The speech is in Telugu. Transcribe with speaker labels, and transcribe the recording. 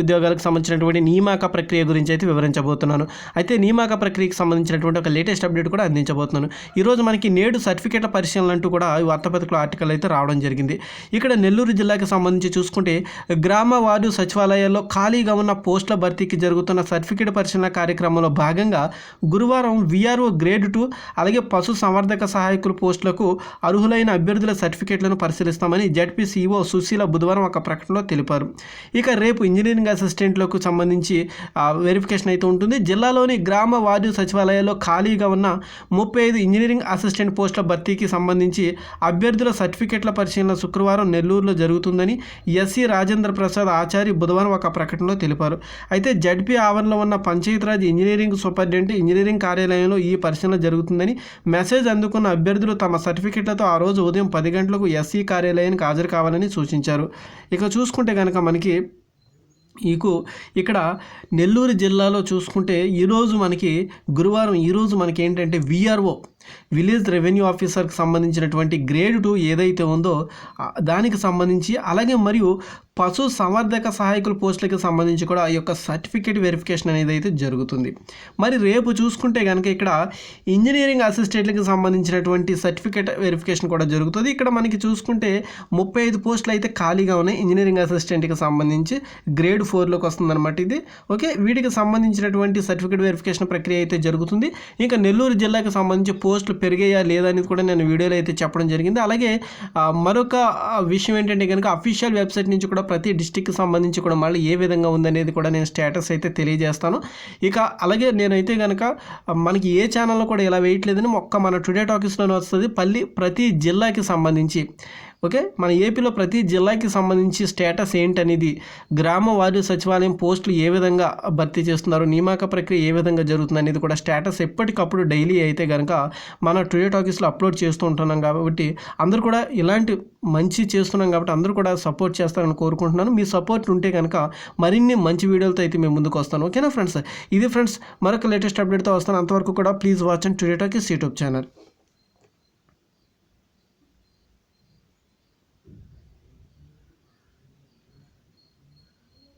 Speaker 1: ఉద్యోగాలకు సంబంధించినటువంటి నియామక ప్రక్రియ గురించి అయితే వివరించబోతున్నాను. అయితే నియామక ప్రక్రియకి సంబంధించినటువంటి ఒక లేటెస్ట్ అప్డేట్ కూడా అందించబోతున్నాను. ఈరోజు మనకి నేడు సర్టిఫికేట్ల పరిశీలన అంటూ కూడా ఈ వార్తాపత్రికలో ఆర్టికల్ అయితే రావడం జరిగింది. ఇక్కడ నెల్లూరు జిల్లాకి సంబంధించి చూసుకుంటే గ్రామ వార్డు సచివాలయాల్లో ఖాళీగా ఉన్న పోస్టుల భర్తీకి జరుగుతున్న సర్టిఫికేట్ పరిశీలన కార్యక్రమంలో భాగంగా గురువారం వీఆర్ఓ గ్రేడ్ 2 అలాగే పశు సంవర్ధక సహాయకుల పోస్టులకు అర్హులైన అభ్యర్థుల సర్టిఫికేట్లను పరిశీలిస్తామని జెడ్పీ సీఈఓ సుశీల బుధవారం ఒక ప్రకటనలో తెలిపారు. ఇక రేపు ఇంజనీరింగ్ అసిస్టెంట్లకు సంబంధించి వెరిఫికేషన్ అయితే ఉంటుంది. జిల్లాలోని గ్రామ వార్డు సచివాలయాల్లో ఖాళీగా ఉన్న 35 ఇంజనీరింగ్ అసిస్టెంట్ పోస్టుల భర్తీకి సంబంధించి అభ్యర్థుల సర్టిఫికేట్ల పరిశీలన శుక్రవారం నెల్లూరులో జరుగుతుందని ఎస్సీ రాజేంద్ర ప్రసాద్ ఆచారి బుధవారం ఒక ప్రకటనలో తెలిపారు. అయితే జడ్పీ ఆవరణలో ఉన్న పంచాయతీరాజ్ ఇంజనీరింగ్ సూపరింటెండెంట్ ఇంజనీరింగ్ కార్యాలయంలో ఈ పరిశీలన జరుగుతుందని మెసేజ్ అందుకున్న అభ్యర్థులు తమ సర్టిఫికేట్లతో ఆ రోజు ఉదయం 10 గంటలకు ఎస్సీ కార్యాలయానికి హాజరు కావాలని సూచించారు. ఇక చూసుకుంటే కనుక మనకి ఇక్కడ నెల్లూరు జిల్లాలో చూసుకుంటే ఈరోజు మనకి గురువారం మనకి ఏంటంటే వీఆర్ఓ విలేజ్ రెవెన్యూ ఆఫీసర్కి సంబంధించినటువంటి గ్రేడ్ 2 ఏదైతే ఉందో దానికి సంబంధించి అలాగే మరియు పశు సంవర్ధక సహాయకుల పోస్టులకి సంబంధించి కూడా ఈ యొక్క సర్టిఫికేట్ వెరిఫికేషన్ అనేది అయితే జరుగుతుంది. మరి రేపు చూసుకుంటే కనుక ఇక్కడ ఇంజనీరింగ్ అసిస్టెంట్లకు సంబంధించినటువంటి సర్టిఫికేట్ వెరిఫికేషన్ కూడా జరుగుతుంది. ఇక్కడ మనకి చూసుకుంటే 35 పోస్టులు అయితే ఖాళీగా ఉన్నాయి ఇంజనీరింగ్ అసిస్టెంట్కి సంబంధించి గ్రేడ్ 4లోకి వస్తుందన్నమాట ఇది. ఓకే, వీటికి సంబంధించినటువంటి సర్టిఫికేట్ వెరిఫికేషన్ ప్రక్రియ అయితే జరుగుతుంది. ఇంకా నెల్లూరు జిల్లాకి సంబంధించి పోస్టులు పెరిగాయా లేదా అనేది కూడా నేను వీడియోలో అయితే చెప్పడం జరిగింది. అలాగే మరొక విషయం ఏంటంటే కనుక అఫీషియల్ వెబ్సైట్ నుంచి కూడా ప్రతి డిస్టిక్కి సంబంధించి కూడా మళ్ళీ ఏ విధంగా ఉందనేది కూడా నేను స్టేటస్ అయితే తెలియజేస్తాను. ఇక అలాగే నేనైతే కనుక మనకి ఏ ఛానల్లో కూడా ఇలా వేయట్లేదని మన టుడే టాకీస్లోనే వస్తుంది ప్రతి జిల్లాకి సంబంధించి. ఓకే, మన ఏపీలో ప్రతి జిల్లాకి సంబంధించి స్టేటస్ ఏంటనేది, గ్రామ వార్డు సచివాలయం పోస్టులు ఏ విధంగా భర్తీ చేస్తున్నారు, నియామక ప్రక్రియ ఏ విధంగా జరుగుతుంది అనేది కూడా స్టేటస్ ఎప్పటికప్పుడు డైలీ అయితే కనుక మన టుడే టాకీస్లో అప్లోడ్ చేస్తూ ఉంటున్నాం. కాబట్టి అందరూ కూడా ఇలాంటి మంచి చేస్తున్నాం కాబట్టి అందరూ కూడా సపోర్ట్ చేస్తారని కోరుకుంటున్నాను. మీ సపోర్ట్ ఉంటే కనుక మరిన్ని మంచి వీడియోలతో అయితే మేము ముందుకు వస్తాను. ఓకేనా ఫ్రెండ్స్, ఇది ఫ్రెండ్స్ మరొక లేటెస్ట్ అప్డేట్తో వస్తాను. అంతవరకు కూడా please watch and today talkies YouTube channel.